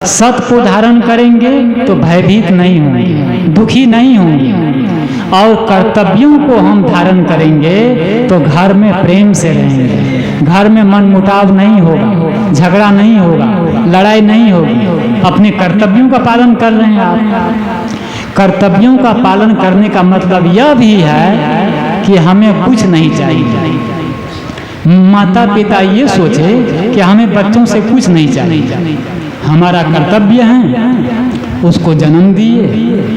सत को धारण करेंगे तो भयभीत नहीं होंगे, दुखी नहीं होंगे, और कर्तव्यों को हम धारण करेंगे तो घर में प्रेम से रहेंगे, घर में मनमुटाव नहीं होगा, झगड़ा नहीं होगा, लड़ाई नहीं होगी। अपने कर्तव्यों का पालन कर रहे हैं आप। कर्तव्यों का पालन करने का मतलब यह भी है कि हमें कुछ नहीं चाहिए। माता पिता ये सोचे कि हमें बच्चों से कुछ नहीं चाहिए, हमारा कर्तव्य है उसको जन्म दिए,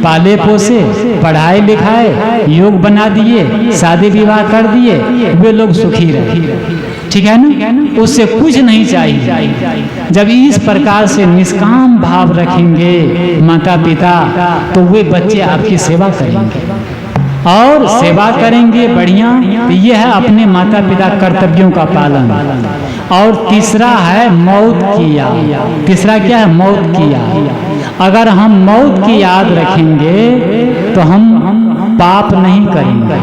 पाले पोसे, पढ़ाए लिखाए, योग बना दिए, शादी विवाह कर दिए, वे लोग सुखी रहे, ठीक है ना, उससे कुछ नहीं चाहिए। जब इस प्रकार से निष्काम भाव रखेंगे माता पिता तो वे बच्चे आपकी सेवा करेंगे और सेवा करेंगे बढ़िया। यह है अपने माता पिता कर्तव्यों का पालन। और तीसरा है मौत की याद। तीसरा क्या है? मौत की याद। अगर हम मौत की याद रखेंगे तो हम पाप नहीं करेंगे,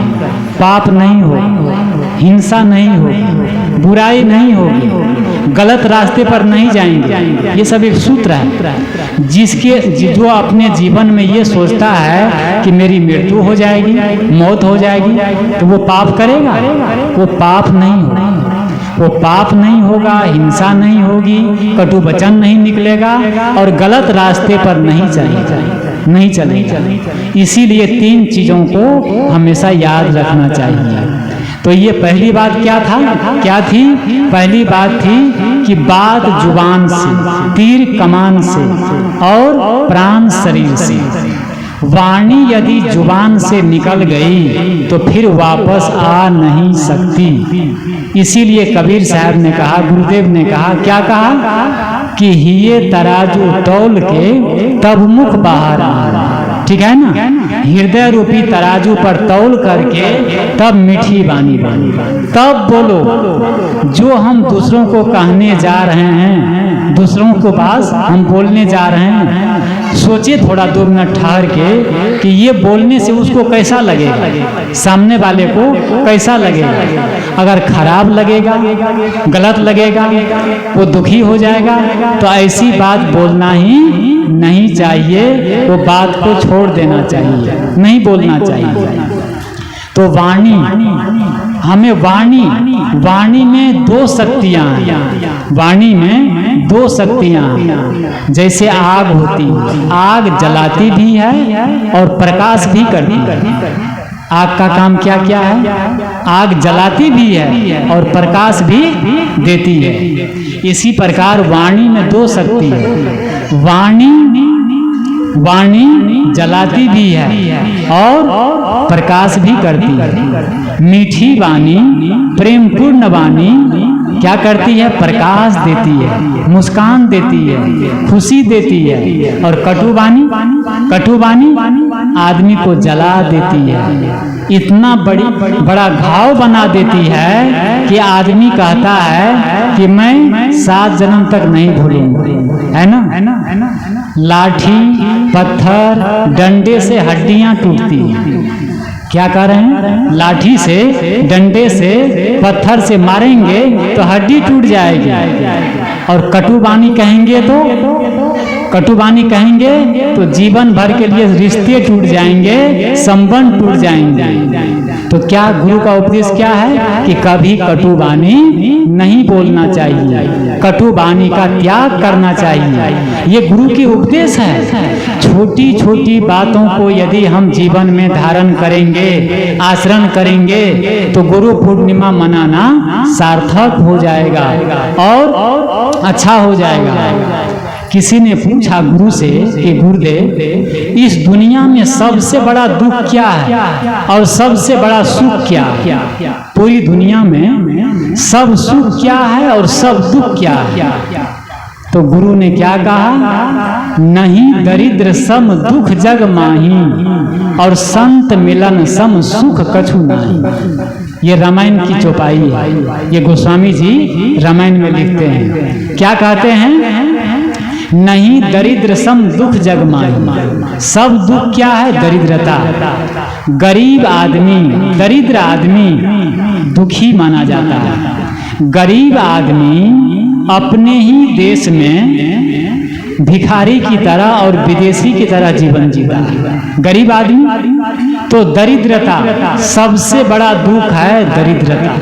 पाप नहीं होगा, हिंसा नहीं होगी, बुराई नहीं होगी, गलत रास्ते पर नहीं जाएंगे। ये सब एक सूत्र है। जो अपने जीवन में ये सोचता है कि मेरी मृत्यु हो जाएगी, मौत हो जाएगी, तो वो पाप करेगा? वो पाप नहीं होगा, वो पाप नहीं होगा, हिंसा नहीं होगी, कटु वचन नहीं निकलेगा और गलत रास्ते पर नहीं चलेगा। इसीलिए 3 चीजों को हमेशा याद रखना चाहिए। तो ये पहली बात क्या थी? पहली बात थी कि बात जुबान से, तीर कमान से और प्राण शरीर से। वाणी यदि जुबान से निकल गई तो फिर वापस आ नहीं सकती। इसीलिए कबीर साहब ने कहा, गुरुदेव ने कहा, क्या कहा कि हिये तराजू तौल के तब मुख बाहर आ, ठीक है ना। हृदय रूपी तराजू पर तौल करके तब मीठी वाणी तब बोलो। जो हम दूसरों को कहने जा रहे हैं, दूसरों को पास हम बोलने जा रहे हैं, सोचिए थोड़ा 2 मिनट ठहर के कि ये बोलने से उसको कैसा लगेगा, सामने वाले को कैसा लगेगा। अगर खराब लगेगा, गलत लगेगा, वो दुखी हो जाएगा, तो ऐसी बात बोलना ही नहीं चाहिए। वो बात को छोड़ देना चाहिए, नहीं बोलना चाहिए। तो वाणी, हमें वाणी में 2 शक्तियां हैं। वाणी में 2 शक्तियां हैं। जैसे आग होती है, आग जलाती भी है और प्रकाश भी करती है। आग का काम क्या क्या है? आग जलाती भी है और प्रकाश भी देती है। इसी प्रकार वाणी में 2 शक्ति है। वाणी जलाती भी है और प्रकाश भी करती है। मीठी वाणी, प्रेम पूर्ण वाणी क्या करती है? प्रकाश देती है, मुस्कान देती है, खुशी देती है। और कटु वाणी आदमी को जला देती है, इतना बड़ा घाव बना देती है कि आदमी कहता है कि मैं 7 जन्म तक नहीं भूलूंगा, है ना। लाठी, पत्थर, डंडे से हड्डियां टूटती हैं। क्या कर रहे हैं? लाठी से, डंडे से, पत्थर से मारेंगे तो हड्डी टूट जाएगी। और कटुवाणी कहेंगे तो जीवन भर के लिए रिश्ते टूट जाएंगे, संबंध टूट जाएंगे। तो क्या गुरु का उपदेश क्या है कि कभी कटुवाणी नहीं बोलना चाहिए, कटुवाणी का त्याग करना चाहिए। ये गुरु की उपदेश है। छोटी छोटी बातों को यदि हम जीवन में धारण करेंगे, आचरण करेंगे, तो गुरु पूर्णिमा मनाना सार्थक हो जाएगा और अच्छा हो जाएगा। किसी ने पूछा गुरु से कि गुरुदेव, इस दुनिया में सबसे बड़ा दुख क्या है और सबसे बड़ा सुख क्या है? पूरी दुनिया में सब सुख क्या है और सब दुख क्या है? तो गुरु ने क्या कहा? नहीं दरिद्र सम दुख जग माही और संत मिलन सम सुख कछु नाही। ये रामायण की चौपाई है। ये गोस्वामी जी रामायण में लिखते हैं। क्या कहते हैं? नहीं दरिद्र सम दुख जग माही। सब दुख क्या है? दरिद्रता। गरीब आदमी, दरिद्र आदमी दुखी माना जाता है। गरीब आदमी अपने ही देश में भिखारी की तरह और विदेशी की तरह जीवन जीता है। गरीब आदमी तो दरिद्रता, सबसे बड़ा दुख है दरिद्रता।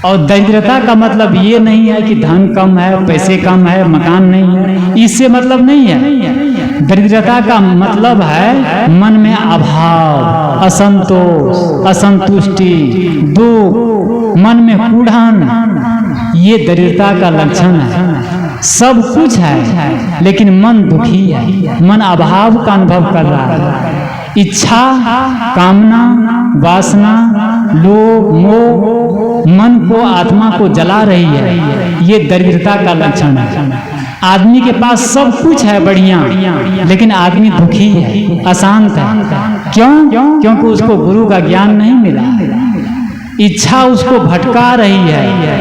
और दरिद्रता का मतलब ये नहीं है कि धन कम है, पैसे कम है, मकान नहीं है, इससे मतलब नहीं है। दरिद्रता का मतलब है मन में अभाव, असंतोष, असंतुष्टि, दुख, मन में कूढ़न, ये दरिद्रता का लक्षण है। सब कुछ है लेकिन मन दुखी है, मन अभाव का अनुभव कर रहा है। इच्छा, कामना, वासना, लोभ, मोह मन को, आत्मा को जला रही है, ये दरिद्रता का लक्षण है। आदमी के पास सब कुछ है बढ़िया, लेकिन आदमी दुखी है, अशांत है। क्यों? क्योंकि उसको गुरु का ज्ञान नहीं मिला, इच्छा उसको भटका रही है।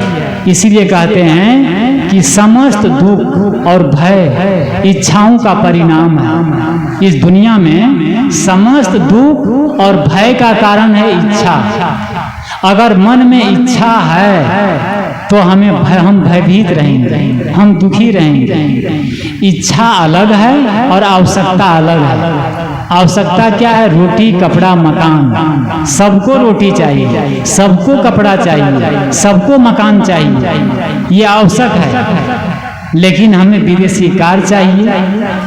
इसीलिए कहते हैं कि समस्त दुख और भय इच्छाओं का परिणाम है। इस दुनिया में समस्त दुख और भय का कारण है इच्छा। अगर मन में इच्छा है तो हम भयभीत रहेंगे, हम दुखी रहेंगे। इच्छा अलग है और आवश्यकता अलग है। आवश्यकता क्या है? रोटी, कपड़ा, मकान। सबको रोटी चाहिए, सबको कपड़ा चाहिए, सबको मकान चाहिए, ये आवश्यक है। लेकिन हमें विदेशी कार चाहिए,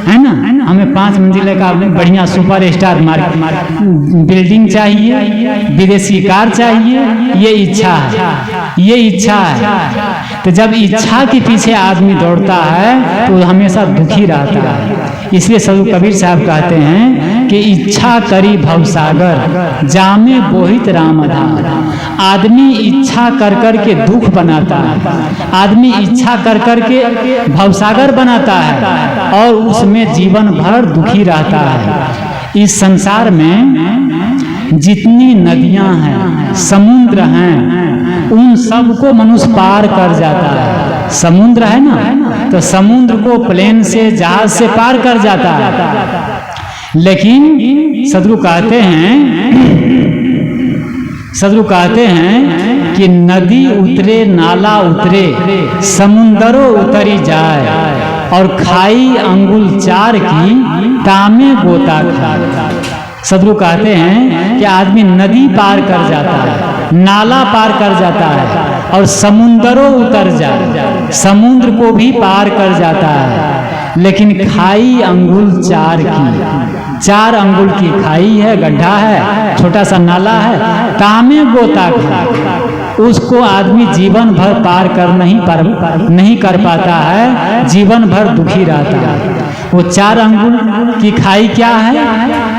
है ना? हमें 5 मंजिले का बढ़िया सुपर स्टार बिल्डिंग चाहिए, विदेशी कार चाहिए, ये इच्छा है, ये इच्छा है। तो जब इच्छा के पीछे आदमी दौड़ता है तो हमेशा दुखी रहता है। इसलिए सदगुरु कबीर साहब कहते हैं कि इच्छा करी भवसागर, जामे बोहित रामधार। आदमी इच्छा कर कर के दुख बनाता है, आदमी इच्छा कर कर के भवसागर बनाता है और उसमें जीवन भर दुखी रहता है। इस संसार में जितनी नदियां हैं, समुद्र हैं, उन सबको मनुष्य पार कर जाता है। समुद्र है ना, तो समुद्र को प्लेन से, जहाज से पार कर जाता है। लेकिन सदगुरु कहते हैं कि नदी उतरे, नाला उतरे, समुंदरों उतरी जाए, और खाई अंगुल 4 की, तामे गोता खाए। सदगुरु कहते हैं कि आदमी नदी पार कर जाता है, नाला पार कर जाता है, और समुंदरों उतर जाए, समुद्र को भी पार कर जाता है। लेकिन खाई अंगुल 4 की, 4 अंगुल की खाई है, गड्ढा है, छोटा सा नाला है, तामे गोता खाए, उसको आदमी जीवन भर पार कर नहीं कर पाता है, जीवन भर दुखी रहता है। वो 4 अंगुल की खाई क्या है?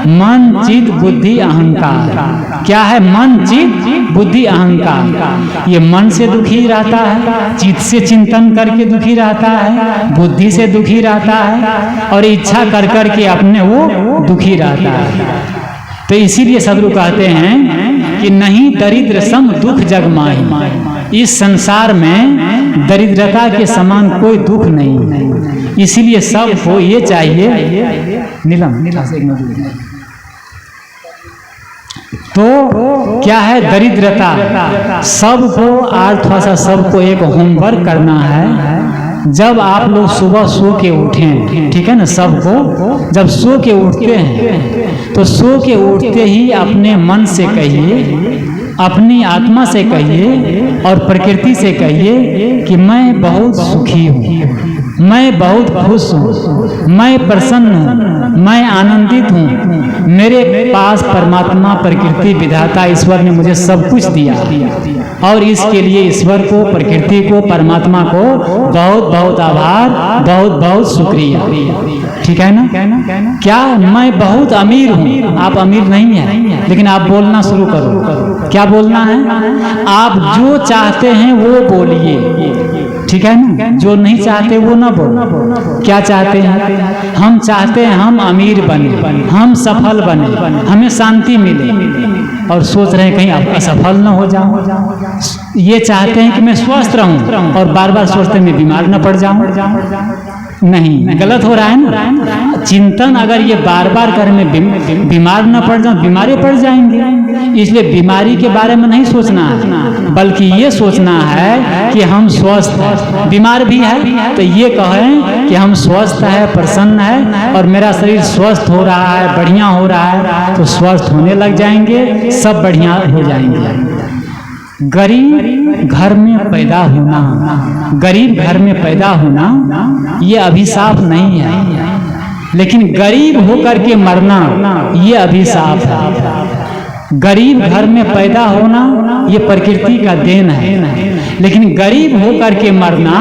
मन, चित्त, बुद्धि, अहंकार। क्या है? मन, चित्त, बुद्धि, अहंकार। ये मन से दुखी रहता है, चित्त से चिंतन करके दुखी रहता है, बुद्धि से दुखी रहता है, और इच्छा कर कर के अपने वो दुखी रहता है। तो इसीलिए सदगुरु कहते हैं कि नहीं दरिद्र सम दुख जग माही। इस संसार में दरिद्रता के समान कोई दुख नहीं। इसीलिए सबको ये चाहिए, तो क्या है दरिद्रता? सबको आज थोड़ा सा सबको एक होमवर्क करना है। जब आप लोग सुबह सो के उठें, ठीक है ना, सबको जब सो के उठते हैं तो सो के उठते ही अपने मन से कहिए, अपनी आत्मा से कहिए और प्रकृति से कहिए कि मैं बहुत सुखी हूँ, मैं बहुत खुश हूँ, मैं प्रसन्न हूँ, मैं आनंदित हूँ। मेरे पास परमात्मा, प्रकृति, विधाता, ईश्वर ने मुझे सब कुछ दिया, और इसके लिए ईश्वर को, प्रकृति को, परमात्मा को बहुत बहुत आभार, बहुत बहुत शुक्रिया। ठीक है ना? क्या मैं बहुत अमीर हूँ? आप अमीर नहीं है, लेकिन आप बोलना शुरू करो। क्या बोलना है? आप जो चाहते हैं वो बोलिए, ठीक है ना? जो नहीं चाहते वो ना बोलो। क्या चाहते हैं? हम चाहते हैं हम अमीर बने, हम सफल बने, हमें शांति मिले, और सोच रहे हैं कहीं आप असफल न हो जाऊं। ये चाहते हैं कि मैं स्वस्थ रहूं, और बार बार सोचते हैं मैं बीमार न पड़ जाऊं। नहीं, गलत हो रहा है ना। चिंतन अगर ये बार बार करें मैं बीमार न पड़ जाऊं, बीमारी पड़ जाएंगे। इसलिए बीमारी के बारे में नहीं सोचना है, बल्कि ये सोचना है कि हम स्वस्थ हैं। बीमार भी है तो ये कहें कि हम स्वस्थ है, प्रसन्न है और मेरा शरीर स्वस्थ हो रहा है, बढ़िया हो रहा है, तो स्वस्थ होने लग जाएंगे, सब बढ़िया हो जाएंगे। गरीब घर में पैदा होना, गरीब घर में पैदा होना ये अभिशाप नहीं है, लेकिन गरीब होकर के मरना ये अभिशाप है। गरीब घर में पैदा होना ये प्रकृति का देन है, लेकिन गरीब होकर के मरना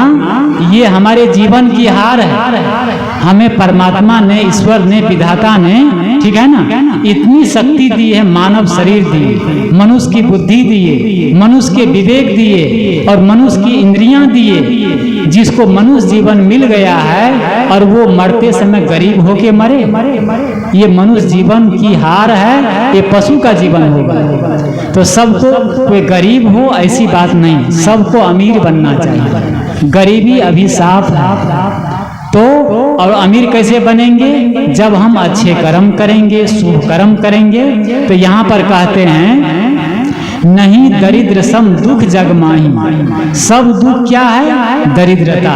ये हमारे जीवन की हार है। हमें परमात्मा ने, ईश्वर ने, विधाता ने, ठीक है ना, इतनी शक्ति दी है, मानव शरीर दिए, मनुष्य की बुद्धि दिए, मनुष्य के विवेक दिए और मनुष्य की इंद्रियां दिए, जिसको मनुष्य जीवन मिल गया है और वो मरते समय गरीब होके मरे। ये मनुष्य जीवन की हार है, ये पशु का जीवन होगा। तो सबको कोई गरीब हो ऐसी बात नहीं, सबको अमीर बनना चाहिए। गरीबी अभिशाप है। तो और अमीर कैसे बनेंगे? जब हम अच्छे कर्म करेंगे, शुभ कर्म करेंगे। तो यहाँ पर कहते हैं नहीं दरिद्र सम दुख जग माही। सब दुख क्या है? दरिद्रता।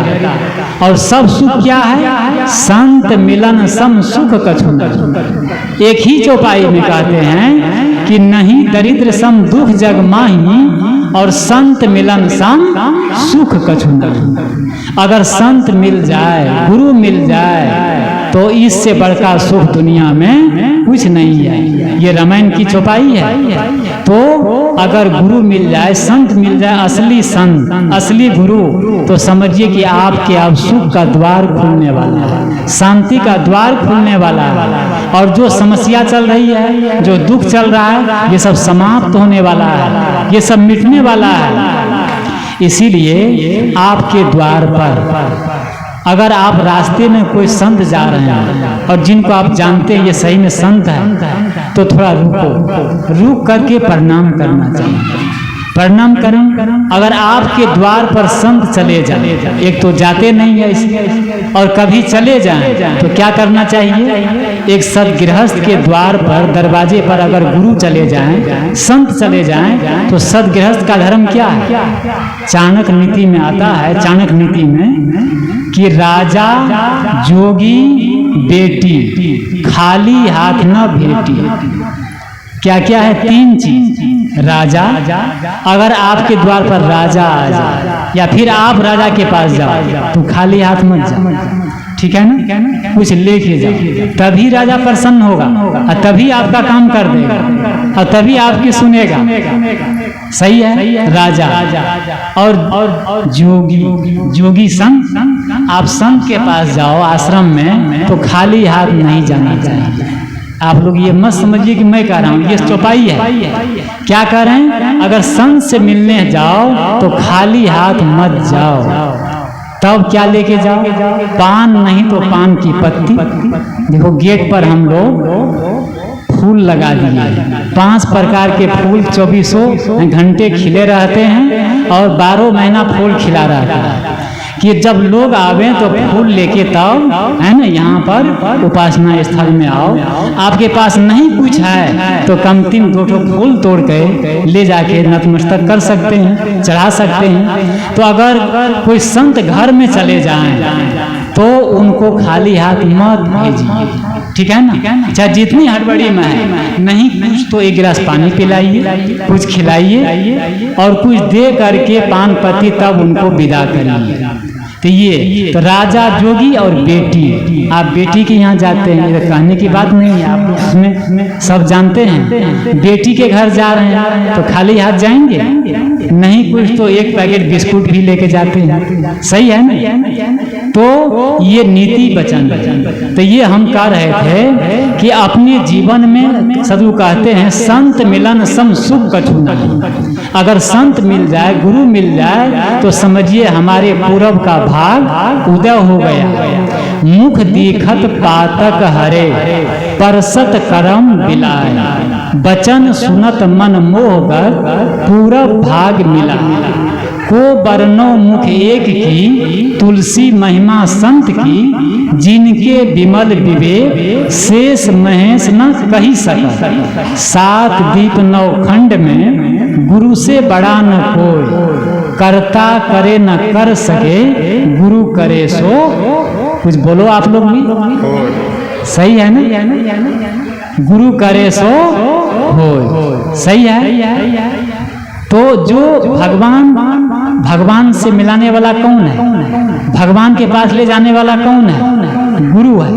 और सब सुख क्या है? संत मिलन सम सुख कछु। एक ही चौपाई में कहते हैं कि नहीं दरिद्र सम दुख जग माही और संत मिलन सम सुख कछु। अगर संत मिल जाए, गुरु मिल जाए, तो इससे बढ़कर सुख दुनिया में कुछ नहीं है। ये रामायण की चौपाई है। तो अगर गुरु मिल जाए, संत मिल जाए, असली संत, असली गुरु, तो समझिए कि आपके अब सुख का द्वार खुलने वाला है, शांति का द्वार खुलने वाला है। और जो समस्या चल रही है, जो दुख चल रहा है, ये सब समाप्त होने वाला है, ये सब मिटने वाला है। इसीलिए आपके द्वार पर अगर आप रास्ते में कोई संत जा रहे हैं और जिनको आप जानते हैं ये सही में संत है, तो थोड़ा रुक करके प्रणाम करना चाहिए। प्रणाम करें। अगर आपके द्वार पर संत चले जाए, एक तो जाते नहीं है इसलिए, और कभी चले जाएं तो क्या करना चाहिए? एक सदगृहस्थ के द्वार पर, दरवाजे पर अगर गुरु चले जाएं, संत चले जाएं, तो सदगृहस्थ का धर्म क्या है? चाणक्य नीति में आता है, चाणक्य नीति में, कि राजा जोगी बेटी खाली हाथ न भेटी। क्या क्या है? 3 चीज। राजा, अगर आपके द्वार पर राजा आ जाए या फिर आप राजा के पास जाओ तो खाली हाथ मत जाओ, ठीक है ना, कुछ लेके जाओ, तभी राजा प्रसन्न होगा और तभी आपका काम कर देगा और तभी आपकी सुनेगा। सही है? राजा और जोगी संत, आप संत के पास जाओ आश्रम में तो खाली हाथ नहीं जाना चाहिए। आप लोग ये मत समझिए कि मैं कह रहा हूँ, ये चौपाई है। क्या कह रहे हैं? अगर संत से मिलने जाओ तो खाली हाथ मत जाओ। तब क्या लेके जाओ? पान नहीं तो पान की पत्ती। देखो गेट पर हम लोग फूल लगा दिए, 5 प्रकार के फूल 24 घंटे खिले रहते हैं और 12 महीना फूल खिला रहता है, कि जब लोग आवे तो फूल लेके तब, है ना, यहाँ पर उपासना स्थल में आओ। आपके पास नहीं कुछ है तो कम 2 फूल तोड़ के ले जाके नतमस्तक कर सकते हैं, चढ़ा सकते हैं। तो अगर कोई संत घर में चले जाएं तो उनको खाली हाथ मत भेजिए, ठीक है ना। चाहे जितनी हड़बड़ी में है, नहीं कुछ तो 1 गिलास पानी पिलाइए, कुछ खिलाइए और कुछ दे करके पान पत्ती तब उनको विदा करिए। तो ये तो राजा, जोगी और बेटी। आप बेटी के यहाँ जाते हैं, ये कहने की बात नहीं है, आप उसमें सब जानते हैं। बेटी के घर जा रहे हैं तो खाली हाथ जाएंगे? नहीं, कुछ तो 1 पैकेट बिस्कुट भी लेके जाते हैं। सही है ना? तो ये नीति वचन। तो ये हम कह रहे थे कि अपने जीवन में सदगुरु कहते हैं संत मिलन सम सुख कछु नहीं। अगर संत मिल जाए, गुरु मिल जाए, तो समझिए हमारे पूरब का भाग उदय हो गया। मुख दीखत पातक हरे, परसत करम बिलाए, बचन सुनत मन मोहगर, पूरब भाग मिला। को बरनो मुख एक की, तुलसी महिमा संत की, जिनके विमल विवेक शेष महेश न कही सका। 7 दीप 9 खंड में गुरु से बड़ा न कोई, करता करे न कर सके, गुरु करे सो। कुछ बोलो आप लोग भी, सही है ना? गुरु करे सो हो, सही है। तो जो भगवान से मिलाने वाला कौन है? भगवान के पास ले जाने वाला कौन है? गुरु है,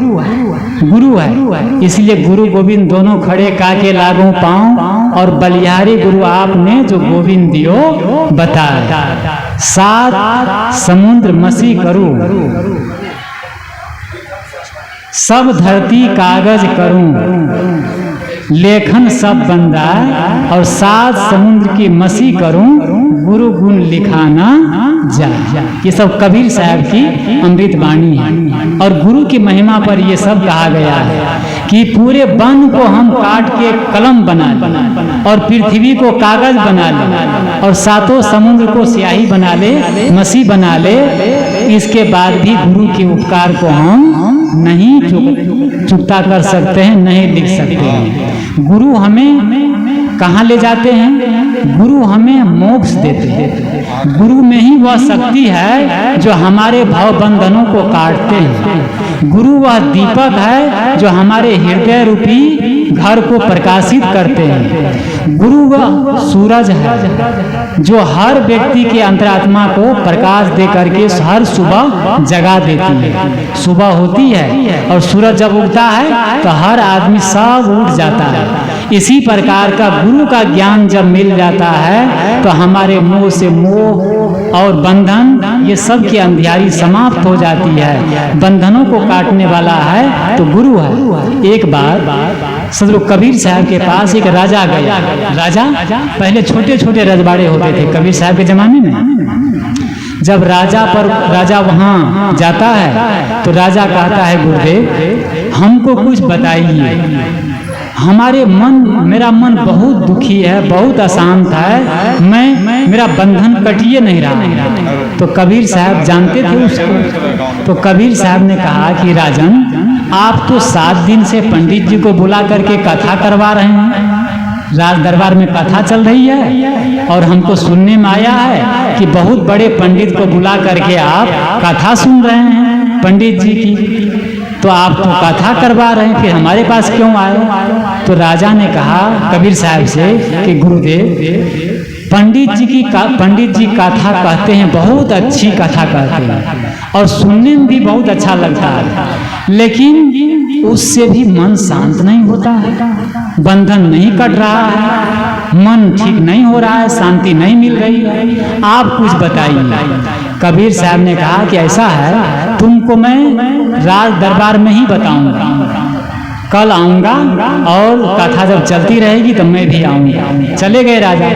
गुरु है। इसलिए गुरु गोविंद दोनों खड़े काके लागू पाँव, और बलिहारी गुरु आपने जो गोविंद दियो बताया। 7 समुद्र मसी करूं, सब धरती कागज करूं, लेखन सब बंदा, और 7 समुद्र की मसी करूं, गुरु गुण लिखाना जा। ये सब कबीर साहब की अमृत वाणी है। और गुरु की महिमा पर ये सब कहा गया है कि पूरे वन को हम काट के कलम बना ले, और पृथ्वी को कागज बना ले, और 7 समुद्र को स्याही बना ले, मसी बना ले। इसके बाद भी गुरु के उपकार को हम नहीं चुकता कर सकते हैं, नहीं लिख सकते हैं। गुरु हमें कहाँ ले जाते हैं? गुरु हमें मोक्ष देते हैं। गुरु में ही वह शक्ति है जो हमारे भाव बंधनों को काटते हैं। गुरु वह दीपक है जो हमारे हृदय रूपी घर को प्रकाशित करते हैं। गुरु वह सूरज है जो हर व्यक्ति के अंतरात्मा को प्रकाश दे करके हर सुबह जगा देती है। सुबह होती है और सूरज जब उगता है तो हर आदमी सब उठ जाता है। इसी प्रकार का गुरु का ज्ञान जब मिल जाता है तो हमारे मोह से मोह और बंधन ये सब की अंधियारी समाप्त हो जाती है। बंधनों को काटने वाला है तो गुरु है। एक बार सदगुरु कबीर साहब के पास एक राजा गया। राजा पहले छोटे छोटे रजवाड़े होते थे कबीर साहब के जमाने में। जब राजा वहाँ जाता है तो राजा कहता है, गुरुदेव हमको कुछ बताइए, मेरा मन बहुत दुखी है, बहुत अशांत है, मेरा बंधन कटिए नहीं रहा। तो कबीर साहब जानते थे उसको। तो कबीर साहब ने कहा कि राजन आप तो 7 दिन से पंडित जी को बुला करके कथा करवा रहे हैं, राज दरबार में कथा चल रही है और हमको सुनने में आया है कि बहुत बड़े पंडित को बुला करके आप कथा सुन रहे हैं पंडित जी की। तो आप तो कथा करवा रहे हैं, फिर हमारे पास क्यों आए? तो राजा ने कहा कबीर साहब से कि गुरुदेव पंडित जी कथा कहते हैं, बहुत अच्छी कथा कहते हैं और सुनने में भी बहुत अच्छा लगता है, लेकिन उससे भी मन शांत नहीं होता है, बंधन नहीं कट रहा है, मन ठीक नहीं हो रहा है, शांति नहीं मिल रही है, आप कुछ बताइए। कबीर साहब ने कहा कि ऐसा है, तुमको मैं राज दरबार में ही बताऊंगा, कल आऊंगा और कथा जब चलती रहेगी तो मैं भी आऊंगा। चले गए राजा।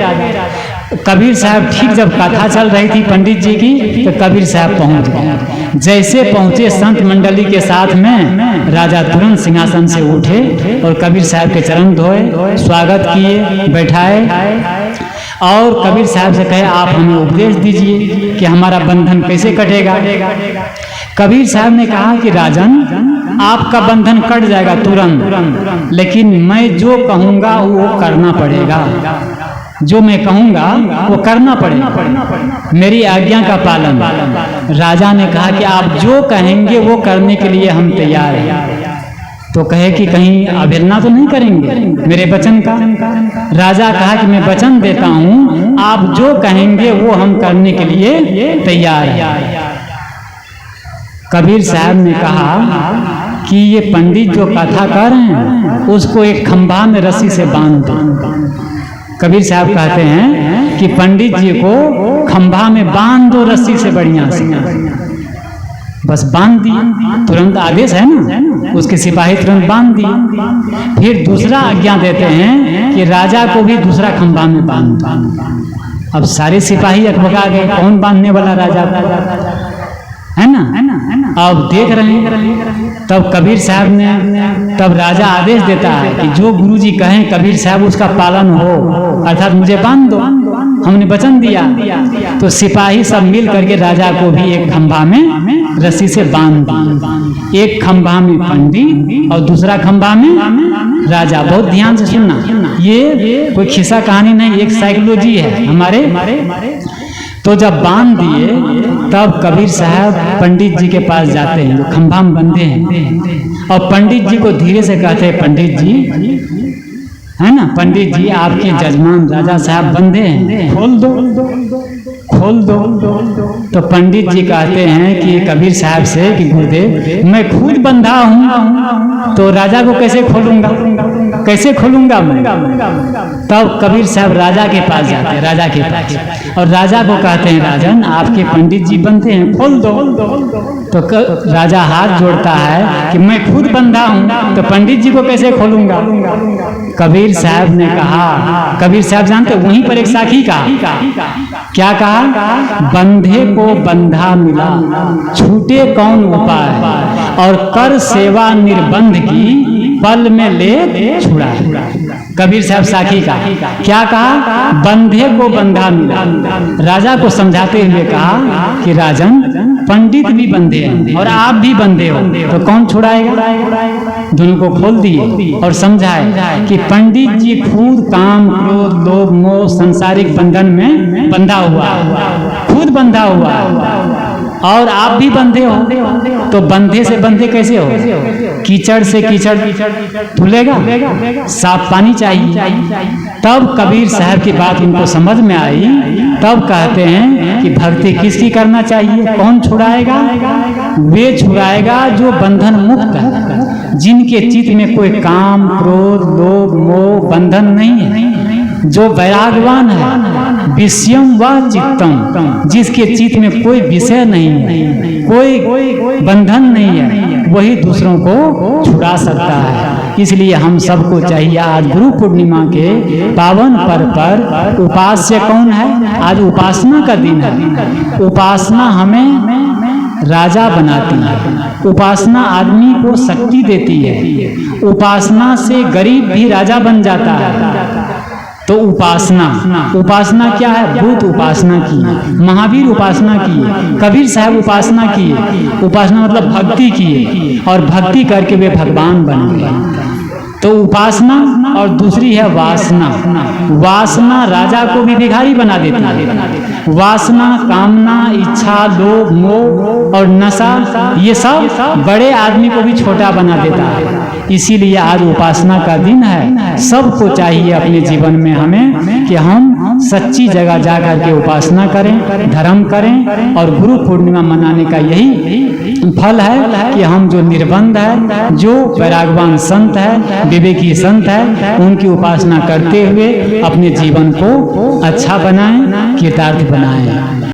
कबीर साहब ठीक जब कथा चल रही थी पंडित जी की तो कबीर साहब पहुंच गए। जैसे पहुंचे संत मंडली के साथ में राजा तुरंत सिंहासन से उठे और कबीर साहब के चरण धोए, स्वागत किए, बैठाए और कबीर साहब से कहे आप हमें उपदेश दीजिए कि हमारा बंधन कैसे कटेगा। कबीर साहब ने कहा कि राजन आपका बंधन कट जाएगा तुरंत, लेकिन मैं जो कहूँगा वो करना पड़ेगा, जो मैं कहूँगा वो करना पड़ेगा, मेरी आज्ञा का पालन। राजा ने कहा कि आप जो कहेंगे वो करने के लिए हम तैयार हैं। तो कहे कि कहीं अवहेलना तो नहीं करेंगे मेरे वचन का? राजा कहा कि मैं वचन देता हूँ, आप जो कहेंगे वो हम करने के लिए तैयार हैं। कबीर साहब ने कहा कि ये पंडित जो कथा कर रहे हैं उसको एक खंभा में रस्सी से बांध दो। कबीर साहब कहते हैं कि पंडित जी को खंभा में बांध दो रस्सी से, बढ़िया से बस बांध दी। तुरंत आदेश है ना, उसके सिपाही तुरंत बांध दी। फिर दूसरा आज्ञा देते हैं कि राजा को भी दूसरा खंभा में बांध दो। अब सारे सिपाही अकबका गए, कौन बांधने वाला? राजा है ना। अब देख रहे हैं, तब कबीर साहब ने, तब राजा आदेश देता है कि जो गुरुजी कहें कबीर साहब उसका पालन हो, अर्थात मुझे बांध दो। हमने वचन दिया। तो सिपाही सब मिल करके राजा को भी एक खंभा में रस्सी से बांध दी। एक खंभा में पंडित और दूसरा खंभा में राजा। बहुत ध्यान से सुनना, ये कोई खिस्सा कहानी नहीं, एक साइकोलॉजी है हमारे। तो जब बांध दिए तब कबीर साहब पंडित जी के पास जाते हैं, जो खंभा में बंधे हैं, और पंडित जी को धीरे से कहते हैं, पंडित जी, है ना, पंडित जी आपके जजमान राजा साहब बंधे हैं, खोल दो, खोल दो। तो पंडित जी कहते हैं कि कबीर साहब से कि गुरुदेव मैं खुद बंधा हूँ, तो राजा को कैसे खोलूंगा, कैसे खोलूंगा मैं। तब कबीर साहब राजा के पास जाते हैं, राजा के पास, और राजा को कहते हैं, राजन आपके पंडित जी बंधे हैं, खोल दो। तो राजा हाथ जोड़ता है कि मैं खुद बंधा हूँ, तो पंडित जी को कैसे खोलूंगा। कबीर साहब ने कहा, कबीर साहब जानते वहीं पर एक साखी कहा, क्या कहा, बंधे को बंधा मिला, छूटे कौन उपाय, और कर सेवा निर्बंध की पल में ले छुड़ा। कबीर साहब साखी का क्या कहा, बंधे को बंधा मिला। राजा को समझाते हुए कहा कि राजन पंडित भी बंधे हैं और आप भी बंधे हो, तो कौन छुड़ाएगा। दोनों को खोल दिए और समझाए कि पंडित जी खुद काम क्रोध लोभ मोह सांसारिक बंधन में बंधा हुआ, खुद बंधा हुआ, और आप भी बंधे हो, तो बंधे से बंधे कैसे हो। कीचड़ से कीचड़ धुलेगा, साफ पानी चाहिए। तब कबीर साहब की बात उनको समझ में आई। तब कहते हैं कि भक्ति किसकी करना चाहिए, कौन छुड़ाएगा, वे छुड़ाएगा जो बंधन मुक्त है, जिनके चित्त में कोई काम क्रोध लोभ मोह बंधन नहीं है, जो वैरागवान है, विषयम व चित्तम, जिसके चित्त में कोई विषय नहीं है, कोई बंधन नहीं है, वही दूसरों को छुड़ा सकता है। इसलिए हम सबको चाहिए, आज गुरु पूर्णिमा के पावन पर्व पर उपास्य कौन है, आज उपासना का दिन है। उपासना हमें राजा बनाती है, उपासना आदमी को शक्ति देती है, उपासना से गरीब भी राजा बन जाता है। तो उपासना क्या है, भूत उपासना की, महावीर उपासना की, कबीर साहब उपासना किए। उपासना मतलब भक्ति किए, और भक्ति करके वे भगवान बने। तो उपासना, और दूसरी है वासना। वासना राजा को भी भिखारी बना देती है। वासना कामना इच्छा लोभ मोह और नशा, ये सब बड़े आदमी को भी छोटा बना देता है। इसीलिए आज उपासना का दिन है। सबको चाहिए अपने जीवन में हमें कि हम सच्ची जगह जा करके उपासना करें, धर्म करें, और गुरु पूर्णिमा मनाने का यही फल है कि हम जो निर्बंध है, जो वैरागवान संत है, विवेकी संत है, उनकी उपासना करते हुए अपने जीवन को अच्छा बनाएं, कृतार्थ बनाएं।